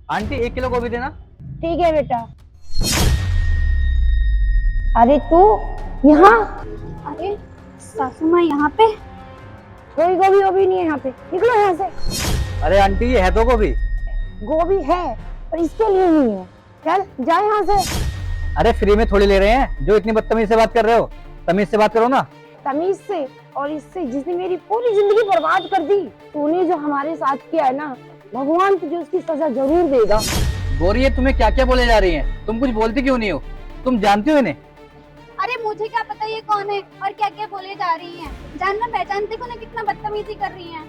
Aunty 1 kilo गोभी देना। ठीक है बेटा। अरे तू यहाँ? अरे सासू माँ यहाँ पे? कोई गोभी वोभी नहीं है यहाँ पे, निकलो यहाँ से। अरे आंटी ये है तो गोभी। गोभी है पर इसके लिए नहीं है, चल जा यहाँ से। अरे फ्री में थोड़ी ले रहे हैं, जो इतनी बदतमीज से बात कर रहे हो, तमीज से बात करो ना। तमीज से और इससे जिसने मेरी पूरी जिंदगी बर्बाद कर दी। तूने जो हमारे साथ किया है ना, भगवान तुझे उसकी सजा जरूर देगा। गौरी ये तुम्हें क्या क्या बोले जा रही हैं? तुम कुछ बोलती क्यों नहीं हो? तुम जानती हो इन्हें? अरे मुझे क्या पता ये कौन है और क्या क्या बोले जा रही हैं। जानना पहचानते को ना कितना बदतमीजी कर रही हैं।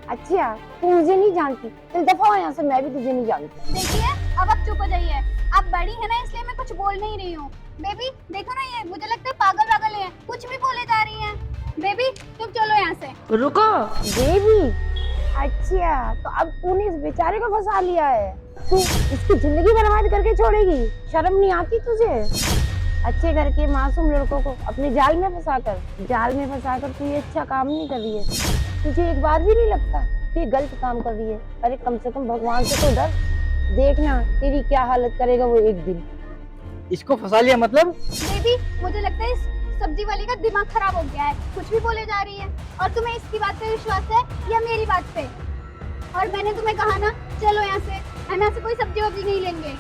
अच्छा तू मुझे नहीं जानती, चल दफा हो यहाँ से, मैं भी तुझे नहीं जानती। देखिए अब आप चुप हो जाइए। आप बड़ी है ना इसलिए मैं कुछ बोल नहीं रही हूँ। बेबी देखो ना, ये मुझे लगता है पागल पागल है, कुछ भी बोले जा रही हैं। बेबी तुम चलो यहाँ से। रुको बेबी। अच्छा तो अब तूने इस बेचारे को फंसा लिया है, तू इसकी जिंदगी बर्बाद करके छोड़ेगी? शर्म नहीं आती तुझे? अच्छे घर के मासूम लड़कों को अपने जाल में फंसाकर तू ये अच्छा काम नहीं कर रही है। तुझे एक बार भी नहीं लगता तू ये गलत काम कर रही है? अरे कम से कम भगवान से तो डर। देखना तेरी क्या हालत करेगा वो एक दिन। इसको फंसा लिया मतलब? बेबी मुझे लगता है इस सब्जी वाली का दिमाग खराब हो गया है, कुछ भी बोले जा रही है। और तुम्हें इसकी बात पे विश्वास है या मेरी बात पे? और मैंने तुम्हें कहा ना चलो यहाँ से, हम यहाँ से कोई सब्जी वब्जी नहीं लेंगे।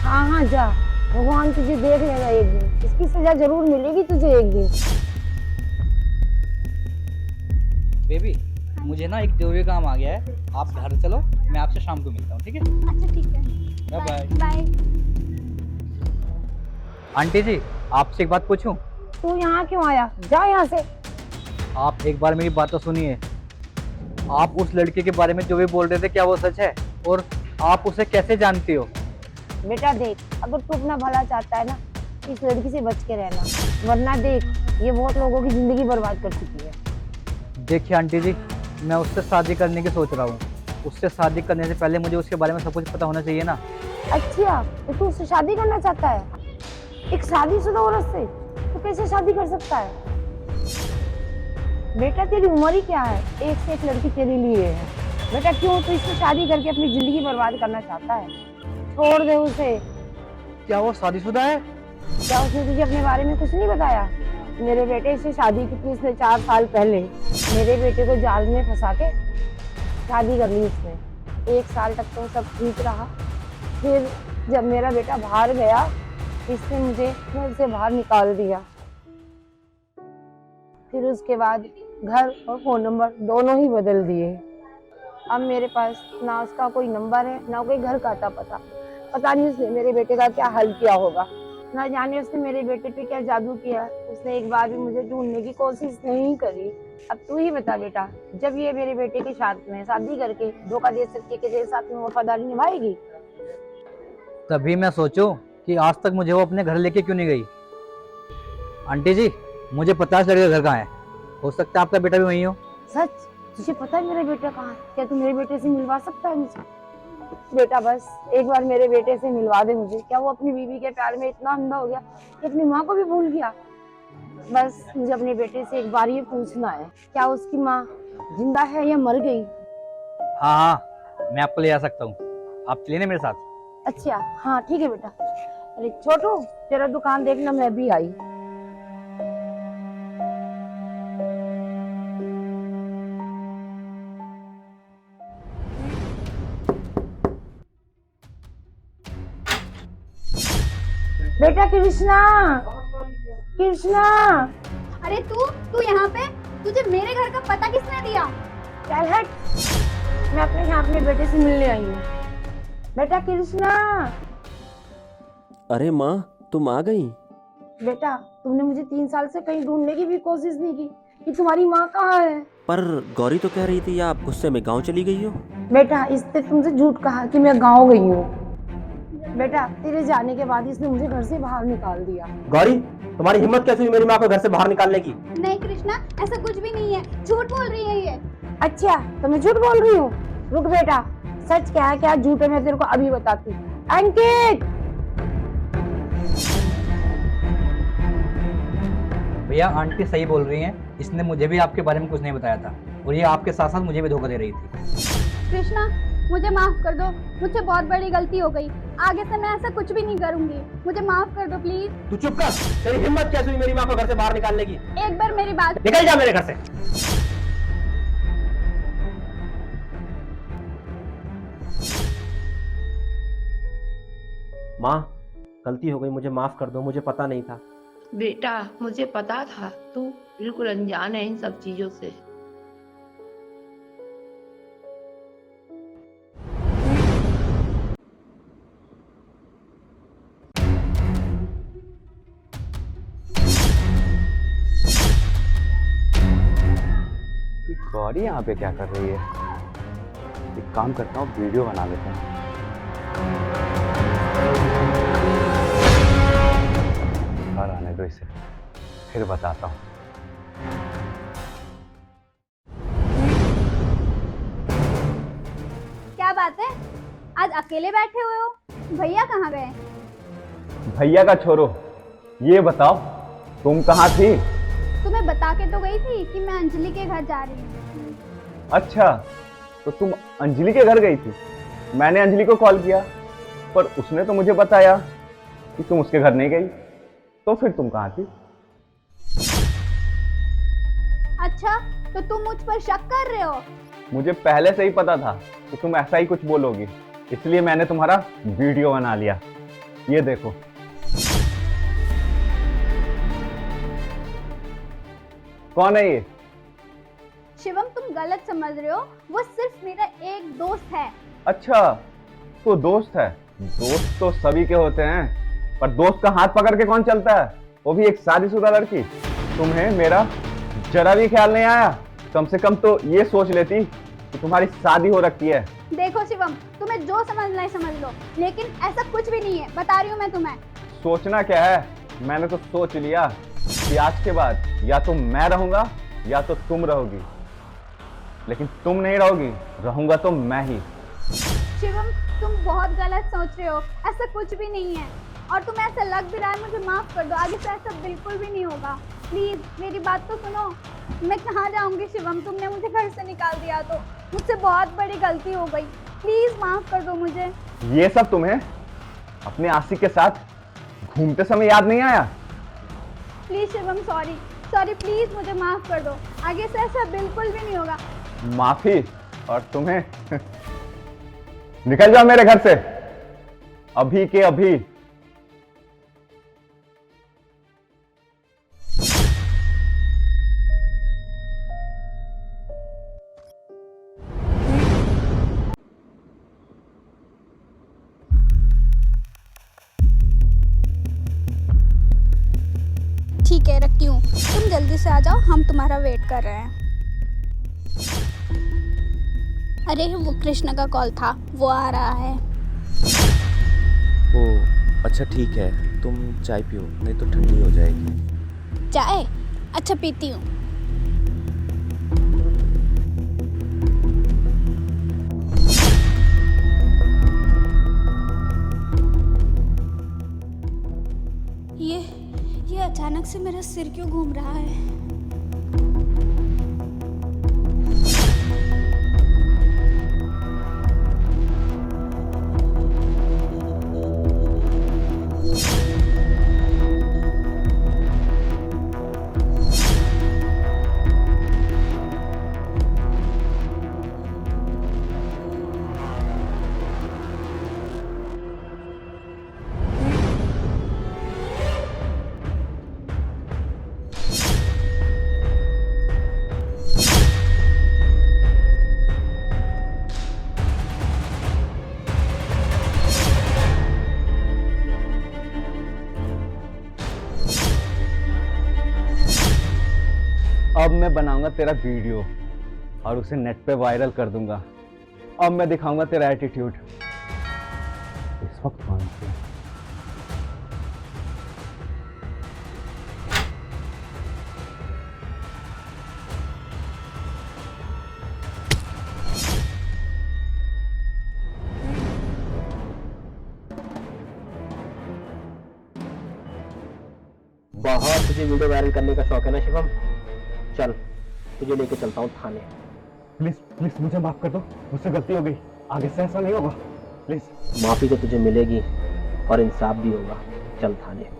हाँ हाँ जा, भगवान तुझे देख लेगा एक दिन, इसकी सजा जरूर मिलेगी तुझे एक दिन। बेबी मुझे ना एक जरूरी काम आ गया है, आप घर चलो, मैं आपसे शाम को मिलता हूँ, ठीक है? अच्छा ठीक है, बाय बाय। बाय। आंटी जी आपसे एक बात पूछूं? तू यहाँ क्यों आया? जा यहाँ से। आप एक बार मेरी बात तो सुनिए। आप उस लड़के के बारे में जो भी बोल रहे थे, क्या वो सच है? और आप उसे कैसे जानती हो? बेटा देख, अगर तू अपना भला चाहता है ना, इस लड़की से बच के रहना, वरना देख ये बहुत लोगों की जिंदगी बर्बाद कर चुकी है। देखिए आंटी जी, मैं उससे शादी करने की सोच रहा हूँ। उससे शादी करने से पहले मुझे उसके बारे में सब कुछ पता होना चाहिए ना। अच्छा तो तू उससे शादी करना चाहता है? एक शादीशुदा औरत से तू कैसे शादी कर सकता है? बेटा तेरी उम्र ही क्या है, एक से एक लड़की तेरे लिए है। बेटा क्यों तू इससे शादी करके अपनी जिंदगी बर्बाद करना चाहता है? छोड़ दे उसे। क्या वो शादीशुदा है? क्या उसने तुझे अपने बारे में कुछ नहीं बताया? मेरे बेटे से शादी की थी इसने 4 साल पहले। मेरे बेटे को जाल में फंसा के शादी कर ली इसने। 1 साल तक तो सब ठीक रहा, फिर जब मेरा बेटा बाहर गया इसने मुझे घर से बाहर निकाल दिया। फिर उसके बाद घर और फोन नंबर दोनों ही बदल दिए। अब मेरे पास ना उसका कोई नंबर है ना कोई घर का आता पता। पता नहीं उसने मेरे बेटे का क्या हल किया होगा, ना जाने उसने मेरे बेटे पे क्या जादू किया। उसने एक बार भी मुझे ढूंढने की कोशिश नहीं करी। अब तू ही बता बेटा, जब ये मेरे बेटे के साथ में शादी करके धोखा दे सकती है कि तेरे साथ में वफादारी निभाएगी? तभी मैं सोचूं कि आज तक मुझे वो अपने घर लेके क्यों नहीं गई। आंटी जी मुझे पता है लड़के का घर कहाँ है, हो सकता है आपका बेटा भी वहीं हो। सच? तुझे पता है मेरा बेटा कहाँ है? क्या तू मेरे बेटे से मिलवा सकता है मुझे? बेटा बस एक बार मेरे बेटे से मिलवा दे मुझे। क्या वो अपनी बीवी के प्यार में इतना अंधा हो गया कि अपनी माँ को भी भूल गया? बस मुझे अपने बेटे से एक बार ये पूछना है, क्या उसकी माँ जिंदा है या मर गई? हाँ हाँ मैं आपको ले जा सकता हूँ, आप चलिए ना मेरे साथ। अच्छा हाँ ठीक है बेटा। अरे छोटू तेरा दुकान देखना, मैं भी आई। बेटा कृष्णा, कृष्णा। अरे तू यहाँ पे, तुझे मेरे घर का पता किसने दिया? चल हट, मैं अपने यहाँ अपने बेटे से मिलने आई हूँ। बेटा कृष्णा। अरे माँ तुम आ गई? बेटा तुमने मुझे 3 साल से कहीं ढूंढने की भी कोशिश नहीं की कि तुम्हारी माँ कहाँ है। पर गौरी तो कह रही थी आप गुस्से में गांव चली गई हो। बेटा इसने तुमसे झूठ कहा कि मैं गाँव गई हूँ। बेटा तेरे जाने के बाद इसने मुझे घर से बाहर निकाल दिया। गौरी तुम्हारी हिम्मत कैसे हुई मेरी माँ को घर से बाहर निकालने की? नहीं कृष्णा, ऐसा कुछ भी नहीं है, झूठ बोल रही है ये। अच्छा तो मैं झूठ बोल रही हूँ? रुक बेटा, सच क्या है क्या झूठ है मैं तेरे को अभी बताती हूँ। अंकित। भैया आंटी सही बोल रही हैं, इसने मुझे भी आपके बारे में कुछ नहीं बताया था और ये आपके साथ साथ मुझे भी धोखा दे रही थी। कृष्णा मुझे माफ कर दो, मुझसे बहुत बड़ी गलती हो गई। आगे से मैं ऐसा कुछ भी नहीं करूंगी। मुझे माफ कर दो प्लीज। तू चुप कर। तेरी हिम्मत कैसे हुई मेरी माँ को घर से बाहर निकालने की? एक बार मेरी बात। निकल जा मेरे घर से। माँ, गलती हो गई, मुझे माफ कर दो, मुझे पता नहीं था। बेटा, मुझे पता था तू बिल्कुल अनजान है इन सब चीजों से। ये गौरी यहाँ पे क्या कर रही है? एक काम करता हूँ, वीडियो बना लेते हैं। घर आने दो इसे, फिर बताता हूँ। क्या बात है, आज अकेले बैठे हुए हो? भैया कहाँ गए? भैया का छोड़ो, ये बताओ तुम कहाँ थी? तुम्हें बता के तो गई थी कि मैं अंजलि के घर जा रही हूँ। अच्छा, तो तुम अंजलि के घर गई थी। मैंने अंजलि को कॉल किया, पर उसने तो मुझे बताया कि तुम उसके घर नहीं गई। तो फिर तुम कहाँ थी? अच्छा, तो तुम मुझ पर शक कर रहे हो? मुझे पहले से ही पता था कि तुम ऐसा ही कुछ बोलोगी, इसलिए मैंने तुम्हारा वीडियो बना लिया। ये देखो। कौन है ये? शिवम, तुम गलत समझ रहे हो। वो सिर्फ मेरा एक दोस्त है। अच्छा, तो दोस्त है। दोस्त तो सभी के होते हैं, पर दोस्त का हाथ पकड़ के कौन चलता है, वो भी एक शादीशुदा लड़की। तुम्हें मेरा जरा भी ख्याल नहीं आया? कम से कम तो ये सोच लेती कि तुम्हारी शादी हो रखी है। देखो शिवम, तुम्हें जो समझना है समझ लो, लेकिन ऐसा कुछ भी नहीं है, बता रही हूँ मैं तुम्हें। सोचना क्या है, मैंने तो सोच लिया कि आज के बाद या तो मैं रहूंगा या तो तुम रहोगी, लेकिन तुम नहीं रहोगी, रहूंगा तो मैं ही। शिवम, तुम बहुत गलत सोच रहे हो, ऐसा कुछ भी नहीं है। और तुम्हें ऐसा लग भी रहा है, मुझे माफ कर दो, आगे से ऐसा बिल्कुल भी नहीं होगा। प्लीज मेरी बात तो सुनो। मैं कहाँ जाऊंगी शिवम, तुमने मुझे घर से निकाल दिया तो मुझसे बहुत बड़ी गलती हो गई। प्लीज माफ कर दो मुझे। ये सब तुम्हें अपने आशिक के साथ घूमते समय याद नहीं आया? Please Shivam, sorry sorry, please मुझे माफ कर दो, आगे से ऐसा बिल्कुल भी नहीं होगा। माफी? और तुम्हें निकल जाओ मेरे घर से अभी के अभी। ठीक है, रखती हूँ, तुम जल्दी से आ जाओ, हम तुम्हारा वेट कर रहे हैं। अरे वो कृष्ण का कॉल था, वो आ रहा है। ओ अच्छा ठीक है, तुम चाय पियो, नहीं तो ठंडी हो जाएगी। चाय? अच्छा, पीती हूँ। ये अचानक से मेरा सिर क्यों घूम रहा है? अब मैं बनाऊंगा तेरा वीडियो और उसे नेट पे वायरल कर दूंगा। अब मैं दिखाऊंगा तेरा एटीट्यूड। इस वक्त कौन सी? बहुत तुझे वीडियो वायरल करने का शौक है ना शिवम? चल तुझे लेके चलता हूँ थाने। प्लीज प्लीज मुझे माफ कर दो, मुझसे गलती हो गई। आगे से ऐसा नहीं होगा प्लीज। माफी तो तुझे मिलेगी और इंसाफ भी होगा। चल थाने।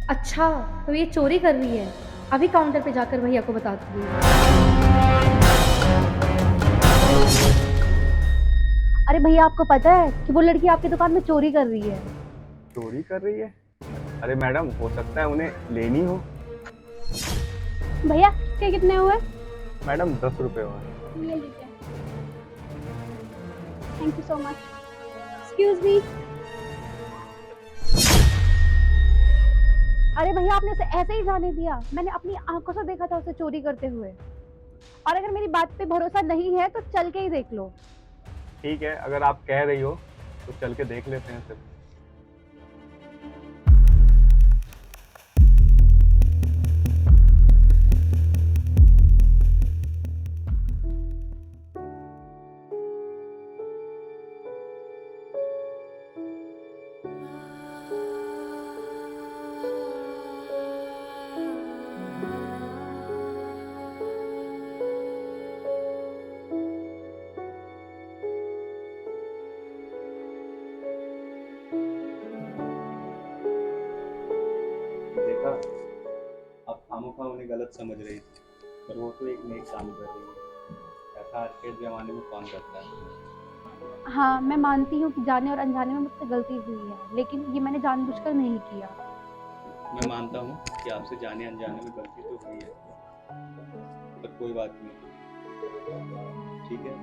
अच्छा, तो ये चोरी कर रही है। अभी काउंटर पे जाकर भैया को बताती हूँ। अरे भैया, आपको पता है कि वो लड़की आपकी दुकान में चोरी कर रही है? चोरी कर रही है? अरे मैडम, हो सकता है उन्हें लेनी हो। भैया, इसके कितने हुए? मैडम 10 रुपए हुए। ले लीजिए। Thank you so much. Excuse me. अरे भैया, आपने उसे ऐसे ही जाने दिया? मैंने अपनी आंखों से देखा था उसे चोरी करते हुए। और अगर मेरी बात पे भरोसा नहीं है तो चल के ही देख लो। ठीक है, अगर आप कह रही हो तो चल के देख लेते हैं सिर्फ। देखा, अब खामोखा उन्हें गलत समझ रही थी, पर वो तो एक नेक काम कर रही है। ऐसा आज के जमाने में कौन करता है? हाँ, मैं मानती हूँ कि जाने और अनजाने में मुझसे गलती हुई है, लेकिन ये मैंने जानबूझकर नहीं किया। मैं मानता हूँ कि आपसे जाने अनजाने में गलती तो हुई है, पर कोई बात नहीं। ठीक है,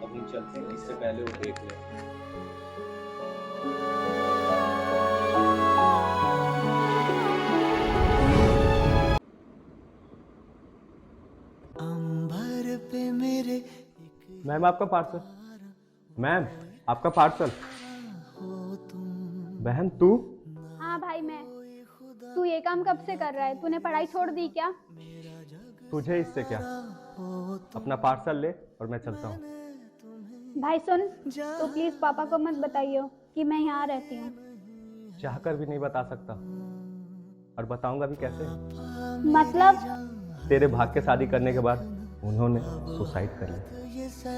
अब हम चलते हैं, इससे पहले वो देख ले। मैम आपका पार्सल। मैम आपका पार्सल। बहन तू? हाँ भाई, मैं। तू ये काम कब से कर रहा है? तूने पढ़ाई छोड़ दी क्या? तुझे इससे क्या? अपना पार्सल ले और मैं चलता हूँ। भाई सुन, तो प्लीज पापा को मत बताइयो कि मैं यहाँ रहती हूँ। चाहकर भी नहीं बता सकता, और बताऊंगा भी कैसे? मतलब? तेरे भाग के शादी करने के बाद उन्होंने सुसाइड कर लिया।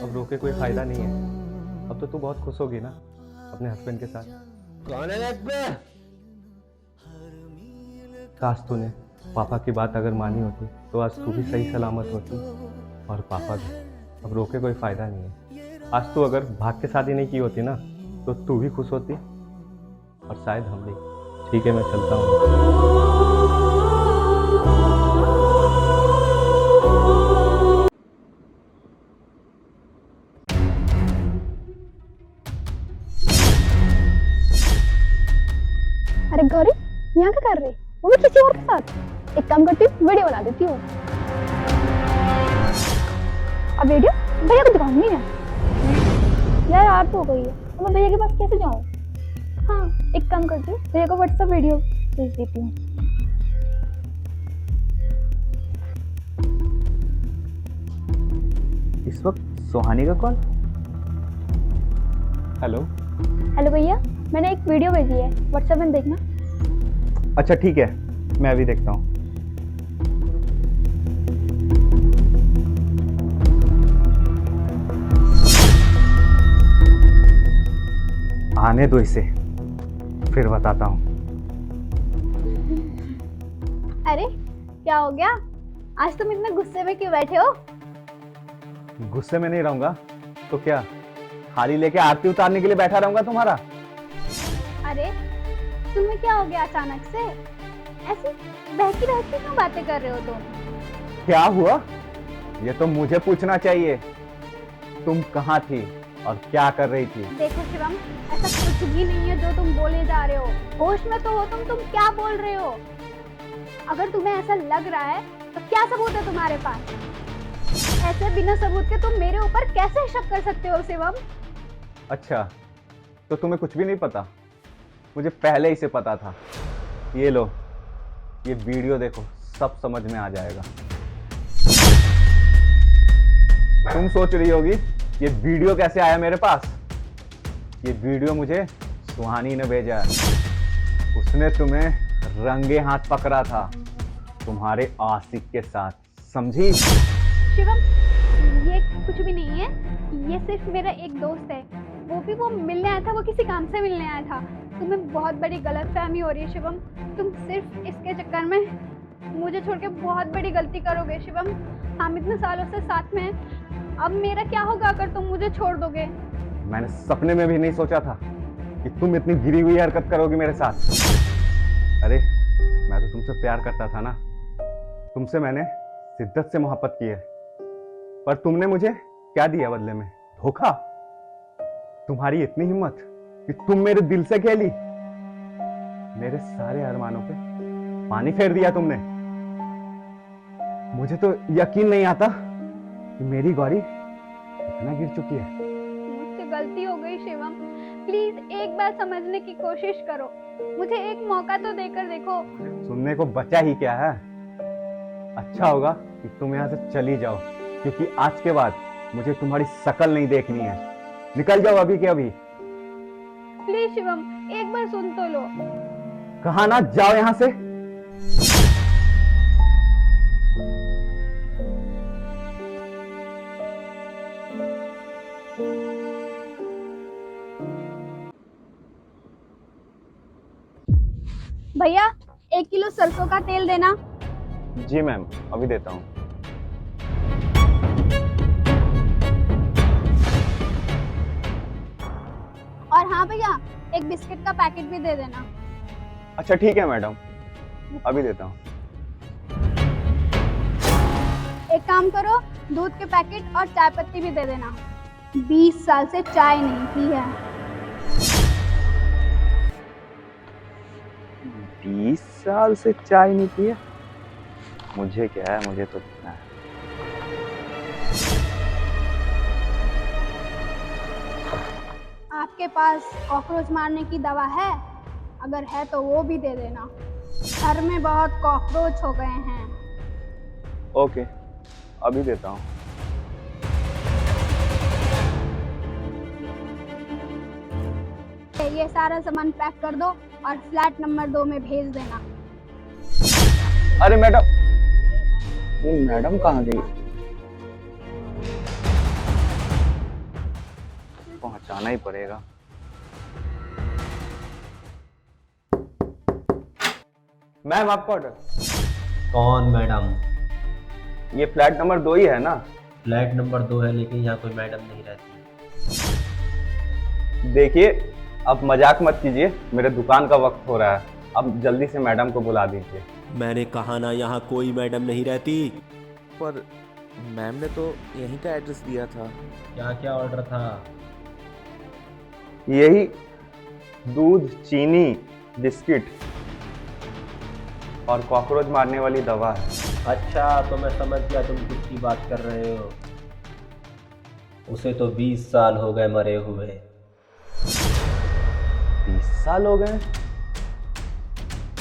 अब रोके कोई फायदा नहीं है। अब तो तू बहुत खुश होगी ना अपने हस्बैंड के साथ। कौन है पे? काश तूने पापा की बात अगर मानी होती तो आज तू भी सही सलामत होती और पापा भी। अब रोके कोई फायदा नहीं है। आज तू अगर भाग के शादी नहीं की होती ना तो तू भी खुश होती और शायद हम भी। ठीक है, मैं चलता हूँ। अरे गौरी, यहाँ क्या कर रही? वो भी किसी और के साथ? एक काम करती हूँ, वीडियो बना देती हूँ। अब वीडियो भैया को दिखाऊंगी मैं। यार रात हो गई है, अब मैं भैया के पास कैसे जाऊँ? हाँ, एक काम करती हूँ, भैया को व्हाट्सएप वीडियो भेज देती हूँ। इस वक्त सुहानी का कॉल? हेलो। हेलो भैया, मैंने एक वीडियो भेजी है, व्हाट्सएप में देखना। अच्छा ठीक है, मैं अभी देखता हूँ। आने दो इसे, फिर बताता हूँ। अरे क्या हो गया? आज तुम इतने गुस्से में क्यों बैठे हो? गुस्से में नहीं रहूंगा तो क्या थाली लेके आरती उतारने के लिए बैठा रहूंगा तुम्हारा? अरे तुम्हें क्या हो गया अचानक से? ऐसी बहकी बहकी क्यों बातें कर रहे हो तुम? क्या हुआ ये तो मुझे पूछना चाहिए। तुम कहाँ थी और क्या कर रही थी? देखो शिवम, ऐसा कुछ भी नहीं है जो तुम बोले जा रहे हो। होश में तो हो तुम क्या बोल रहे हो? अगर तुम्हें ऐसा लग रहा है तो क्या सबूत है तुम्हारे पास? ऐसे बिना सबूत के तुम मेरे ऊपर कैसे शक कर सकते हो शिवम? अच्छा, तो तुम्हें कुछ भी नहीं पता? मुझे पहले ही से पता था। ये लो, ये वीडियो देखो, सब समझ में आ जाएगा। तुम सोच रही होगी ये वीडियो कैसे आया मेरे पास। ये वीडियो मुझे सुहानी ने भेजा है। उसने तुम्हें रंगे हाथ पकड़ा था तुम्हारे आशिक के साथ, समझी? शिवम, ये कुछ भी नहीं है, ये सिर्फ मेरा एक दोस्त है। वो मिलने आया था, वो किसी काम से मिलने आया था। तुम्हें बहुत बड़ी गलतफहमी हो रही है शिवम। तुम सिर्फ इसके चक्कर में मुझे छोड़ के बहुत बड़ी गलती करोगे शिवम। हम इतने सालों से साथ में हैं, अब मेरा क्या होगा अगर तुम मुझे छोड़ दोगे? मैंने सपने में भी नहीं सोचा था कि तुम इतनी गिरी हुई हरकत करोगी मेरे साथ। अरे मैं तो तुमसे प्यार करता था ना, तुमसे मैंने शिद्दत से मोहब्बत की है, पर तुमने मुझे क्या दिया बदले में? धोखा। तुम्हारी इतनी हिम्मत कि तुम मेरे दिल से खेली, मेरे सारे अरमानों पे पानी फेर दिया तुमने। मुझे तो यकीन नहीं आता कि मेरी गौरी इतना गिर चुकी है। मुझसे गलती हो गई शिवम, प्लीज एक बार समझने की कोशिश करो। मुझे एक मौका तो देकर देखो। सुनने को बचा ही क्या है। अच्छा होगा कि तुम यहाँ से चली जाओ, क्योंकि आज के बाद मुझे तुम्हारी शक्ल नहीं देखनी है। निकल जाओ अभी के अभी। प्लीज शिवम, एक बार सुन तो लो। कहा ना, जाओ यहाँ से। भैया 1 किलो सरसों का तेल देना। जी मैम, अभी देता हूँ। और हाँ भैया, एक बिस्किट का पैकेट भी दे देना। अच्छा ठीक है मैडम, अभी देता हूँ। एक काम करो, दूध के पैकेट और चाय पत्ती भी दे देना। 20 साल से चाय नहीं पी है। 20 साल से चाय नहीं पी है? मुझे क्या है, मुझे तो पीना है। आपके पास कॉकरोच मारने की दवा है? अगर है तो वो भी दे देना। घर में बहुत कॉकरोच हो गए हैं। ओके, अभी देता हूँ। ये सारा सामान पैक कर दो और फ्लैट नंबर 2 में भेज देना। अरे मैडम, ये मैडम कहाँ गई? पहुंचाना ही पड़ेगा। मैम, आपका ऑर्डर। कौन मैडम? ये फ्लैट नंबर 2 ही है ना? फ्लैट नंबर 2 है, लेकिन यहाँ कोई मैडम नहीं रहती। देखिए, अब मजाक मत कीजिए, मेरे दुकान का वक्त हो रहा है। अब जल्दी से मैडम को बुला दीजिए। मैंने कहा ना यहाँ कोई मैडम नहीं रहती। पर मैम ने तो यहीं का एड्रेस दिया था। क्या क्या ऑर्डर था? यही दूध, चीनी, बिस्किट और कॉकरोच मारने वाली दवा है। अच्छा, तो मैं समझ गया तुम किसकी बात कर रहे हो। उसे तो 20 साल हो गए मरे हुए। 20 साल हो गए?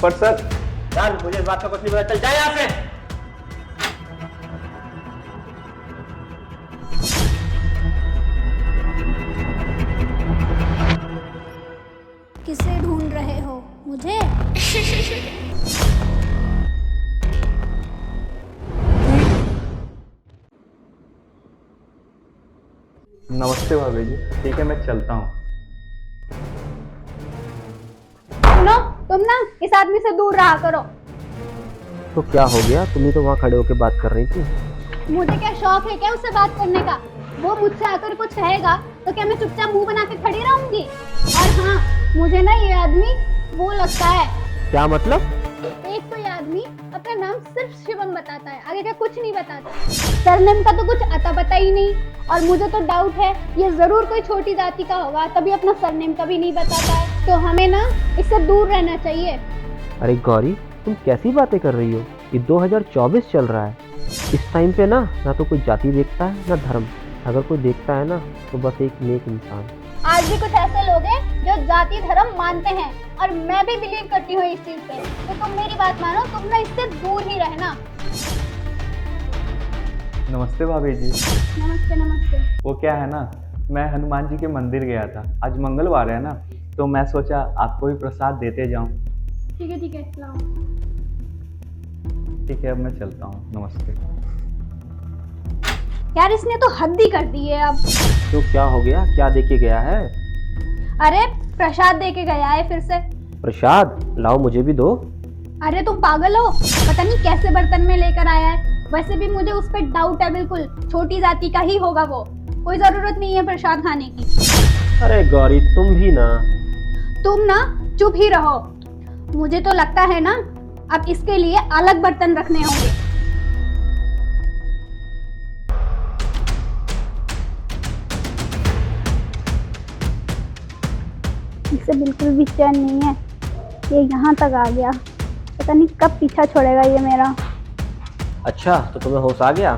पर सर, चल, मुझे इस बात का कुछ नहीं पता, चल जा यहाँ से। किसे ढूंढ रहे हो? मुझे? नमस्ते भाभी जी। ठीक है, मैं चलता हूँ। सुनो, तुम ना इस आदमी से दूर रहा करो। तो क्या हो गया? तुम ही तो वहाँ खड़े होकर बात कर रही थी। मुझे क्या शौक है क्या उससे बात करने का? वो मुझसे आकर कुछ कहेगा तो क्या मैं चुपचाप मुंह बना के खड़ी रहूंगी? और हाँ, मुझे ना ये आदमी वो लगता है। क्या मतलब? एक तो ये आदमी अपना नाम सिर्फ शिवम बताता है, आगे का कुछ नहीं बताता। सरनेम का तो कुछ अता पता ही नहीं। और मुझे तो डाउट है ये जरूर कोई छोटी जाति का होगा, तभी अपना सरनेम का भी नहीं बताता है। तो हमें ना इससे दूर रहना चाहिए। अरे गौरी, तुम कैसी बातें कर रही हो? ये 2024 चल रहा है। इस टाइम पे ना तो कोई जाति देखता है ना धर्म। अगर कोई देखता है ना तो बस एक नेक इंसान। आज भी कुछ ऐसे लोग हैं जो जाति धर्म मानते हैं। और मैं भी बिलीव करती हूँ इस चीज पे, तो तुम मेरी बात मानो, तुम ना इससे दूर ही रहना। नमस्ते भाभी जी। नमस्ते नमस्ते। वो क्या है ना, मैं हनुमान जी के मंदिर गया था, आज मंगलवार है ना, तो मैं सोचा आपको भी प्रसाद देते जाऊं। ठीक है लाओ। ठीक है, अब मैं चलता हूँ, नमस्ते। यार इसने तो हद ही कर दी है अब। तो क्या हो गया, क्या देके गया है? अरे प्रसाद दे के गया है फिर से। प्रसाद लाओ, मुझे भी दो। अरे तुम पागल हो, पता नहीं कैसे बर्तन में लेकर आया है। वैसे भी मुझे उस पर डाउट है, बिल्कुल छोटी जाति का ही होगा वो। कोई जरूरत नहीं है प्रसाद खाने की। अरे गौरी तुम भी ना। तुम ना चुप ही रहो। मुझे तो लगता है ना अब इसके लिए अलग बर्तन रखने होंगे। इसे बिल्कुल भी चैन नहीं है, ये यहाँ तक आ गया, पता नहीं कब पीछा छोड़ेगा ये मेरा। अच्छा तो तुम्हें होश आ गया?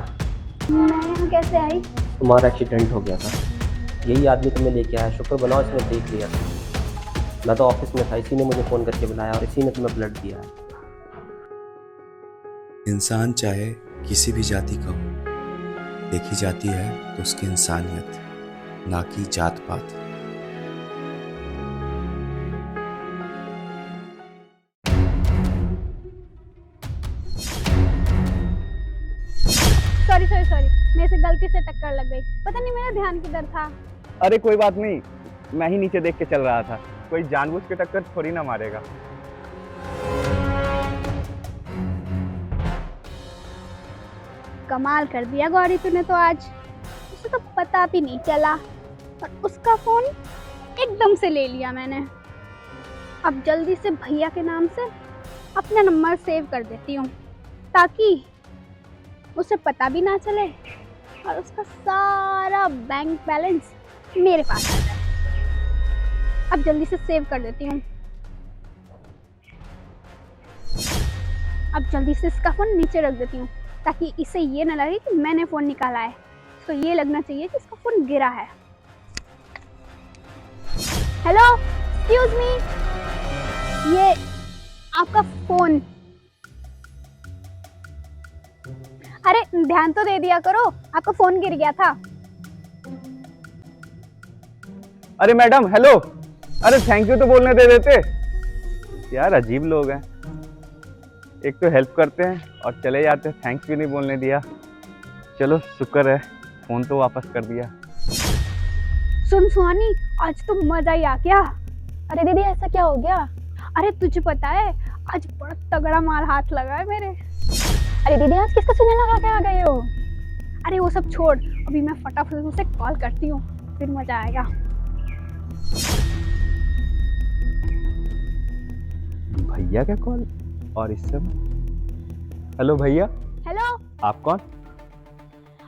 मैं यहाँ कैसे आई? तुम्हारा एक्सीडेंट हो गया था, यही आदमी तुम्हें लेके आया। शुक्र बनाओ इसने देख लिया था। मैं तो ऑफिस में था, इसी ने मुझे फ़ोन करके बुलाया और इसी ने तुम्हें ब्लड दिया है। इंसान चाहे किसी भी जाति का हो, देखी जाती है तो उसकी इंसानियत, ना कि जात पात। सॉरी मेरे से गलती से टक्कर लग गई, पता नहीं मेरा ध्यान किधर था। अरे कोई बात नहीं, मैं ही नीचे देख के चल रहा था, कोई जानबूझ के टक्कर थोड़ी ना मारेगा। कमाल कर दिया गौरी तूने तो आज, उसे तो पता भी नहीं चला और उसका फोन एकदम से ले लिया मैंने। अब जल्दी से भैया के नाम से अपना नंबर सेव कर देती हूँ ताकि उसे पता भी ना चले और उसका सारा बैंक बैलेंस मेरे पास आ जाए। अब जल्दी से सेव कर देती हूँ। अब जल्दी से इसका फोन नीचे रख देती हूँ ताकि इसे ये ना लगे कि मैंने फोन निकाला है, तो ये लगना चाहिए कि इसका फोन गिरा है। हेलो, एक्सक्यूज मी, ये आपका फोन। अरे ध्यान तो दे दिया करो, आपका फोन गिर गया था। अरे मैडम हेलो, अरे थैंक यू तो बोलने दे देते यार। अजीब लोग हैं, एक तो हेल्प करते हैं और चले जाते हैं, थैंक्स भी नहीं बोलने दिया। चलो शुक्र है फोन तो वापस कर दिया। सुन सुहानी, आज तो मजा ही आ गया। अरे दीदी ऐसा क्या हो गया? अरे तुझे पता है आज बड़ा तगड़ा माल हाथ लगा है मेरे। अरे दीदी आज किसका सीना लगा के आ गए हो? अरे वो सब छोड़, अभी मैं फटाफट उसे कॉल करती हूँ, फिर मजा आएगा। भैया का कॉल और इस समय। हेलो भैया। हेलो। आप कौन?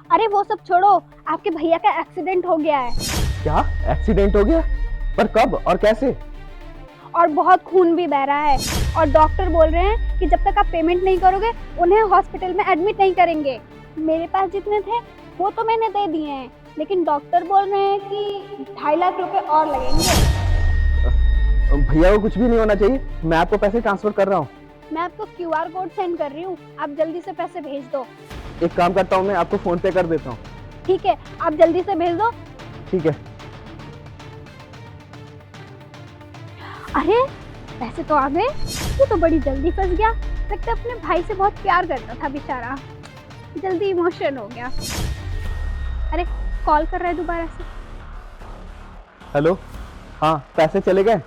अरे वो सब छोड़ो, आपके भैया का एक्सीडेंट हो गया है। क्या एक्सीडेंट हो गया? पर कब और कैसे? और बहुत खून भी बह रहा है और डॉक्टर बोल रहे हैं कि जब तक आप पेमेंट नहीं करोगे उन्हें हॉस्पिटल में एडमिट नहीं करेंगे। मेरे पास जितने थे वो तो मैंने दे दिए हैं, लेकिन डॉक्टर बोल रहे हैं कि 2.5 लाख रुपए और लगेंगे। भैया को कुछ भी नहीं होना चाहिए, मैं आपको पैसे ट्रांसफर कर रहा हूँ। मैं आपको QR कोड सेंड कर रही हूँ, आप जल्दी से पैसे भेज दो। एक काम करता हूँ, मैं आपको फोन पे कर देता हूँ। ठीक है, आप जल्दी से भेज दो। ठीक है। अरे पैसे तो आ गए, वो तो बड़ी जल्दी फंस गया। लगता है अपने भाई से बहुत प्यार करता था बेचारा, जल्दी इमोशन हो गया। अरे कॉल कर रहा है दोबारा से। हेलो, हाँ पैसे चले गए?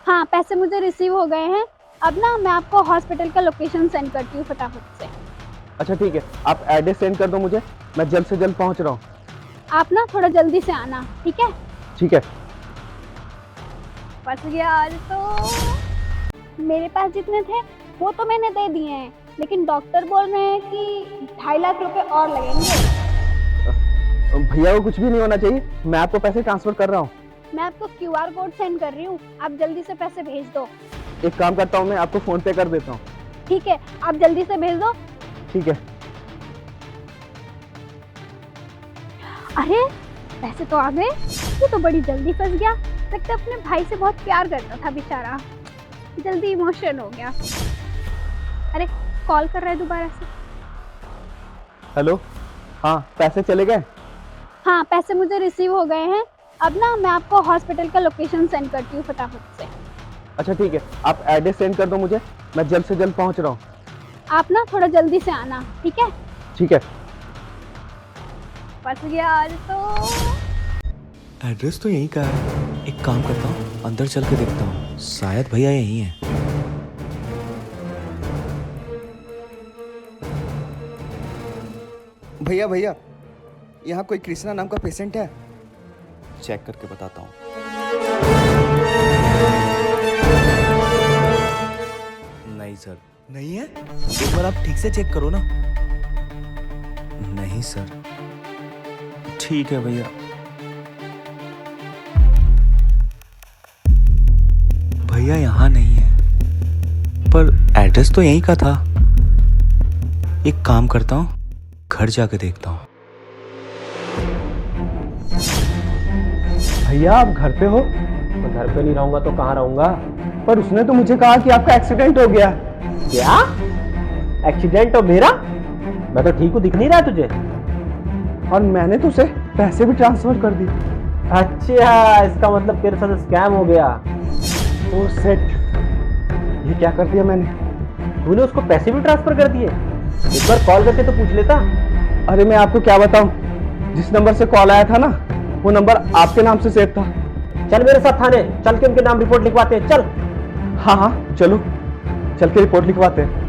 हाँ पैसे मुझे रिसीव हो गए हैं। अब ना मैं आपको हॉस्पिटल का लोकेशन सेंड करती हूँ फटाफट से। अच्छा ठीक है, आप एड्रेस सेंड कर दो मुझे, मैं जल्द से जल्द पहुँच रहा हूँ। आप ना थोड़ा जल्दी से आना, ठीक है? ठीक है। फंस गया आज तो। मेरे पास जितने थे वो तो मैंने दे दिए हैं, लेकिन डॉक्टर बोल रहे हैं कि 2.5 लाख रुपए और लगेंगे। भैया को कुछ भी नहीं होना चाहिए, मैं आपको पैसे ट्रांसफर कर रहा हूँ। मैं आपको QR कोड सेंड कर रही हूँ, आप जल्दी से पैसे भेज दो। एक काम करता हूँ, मैं आपको फोन पे कर देता हूँ। ठीक है, आप जल्दी से भेज दो। ठीक है। अरे पैसे तो आ गए, वो तो बड़ी जल्दी फंस गया। लगता है अपने भाई से बहुत प्यार करता था बेचारा, जल्दी इमोशन हो गया। अरे कॉल कर रहा है दोबारा से। हेलो, हाँ पैसे चले गए? हाँ पैसे मुझे रिसीव हो गए हैं। अब ना मैं आपको हॉस्पिटल का लोकेशन सेंड करती हूँ फटाफट से। अच्छा ठीक है, आप एड्रेस सेंड कर दो मुझे, मैं जल्द से जल्द पहुंच रहा हूँ। आप ना थोड़ा जल्दी से आना, ठीक है? ठीक है। फंस गया आज तो। एड्रेस तो यहीं का है। एक काम करता हूँ, अंदर चल के देखता हूँ, शायद भैया यहीं है। भैया भैया, यहाँ कोई कृष्णा नाम का पेशेंट है? चेक करके बताता हूँ। नहीं सर। नहीं है? एक बार आप ठीक से चेक करो ना। नहीं सर। ठीक है भैया। भैया यहाँ नहीं है, पर एड्रेस तो यहीं का था। एक काम करता हूँ, घर जाके देखता हूँ। भैया आप घर पे हो? मैं घर पे नहीं रहूंगा तो कहाँ रहूंगा? पर उसने तो मुझे कहा कि आपका एक्सीडेंट हो गया। क्या एक्सीडेंट हो मेरा? मैं तो ठीक हूँ, दिख नहीं रहा तुझे? और मैंने तो उसे पैसे भी ट्रांसफर कर दिए। अच्छा, इसका मतलब तेरे साथ स्कैम हो गया। ओ सेट, ये क्या कर दिया मैंने? तूने उसको पैसे भी ट्रांसफर कर दिए? एक बार कॉल करके तो पूछ लेता। अरे मैं आपको क्या बताऊं, जिस नंबर से कॉल आया था ना, वो नंबर आपके नाम से सेव था। चल मेरे साथ थाने, चल के उनके नाम रिपोर्ट लिखवाते हैं, चल। हाँ हाँ चलो, चल के रिपोर्ट लिखवाते हैं।